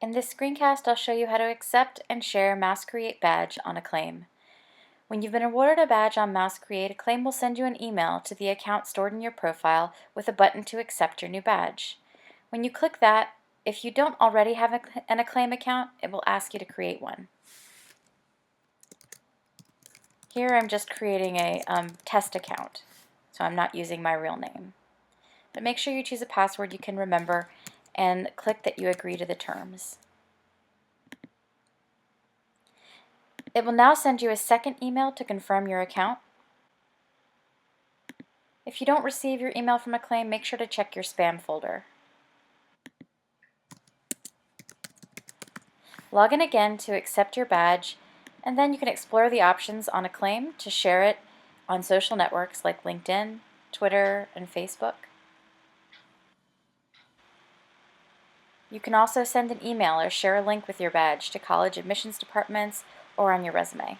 In this screencast, I'll show you how to accept and share Mouse Create badge on Acclaim. When you've been awarded a badge on Mouse Create, Acclaim will send you an email to the account stored in your profile with a button to accept your new badge. When you click that, if you don't already have an Acclaim account, it will ask you to create one. Here I'm just creating a test account, so I'm not using my real name. But make sure you choose a password you can remember and click that you agree to the terms. It will now send you a second email to confirm your account. If you don't receive your email from Acclaim, make sure to check your spam folder. Log in again to accept your badge, and then you can explore the options on Acclaim to share it on social networks like LinkedIn, Twitter, and Facebook. You can also send an email or share a link with your badge to college admissions departments or on your resume.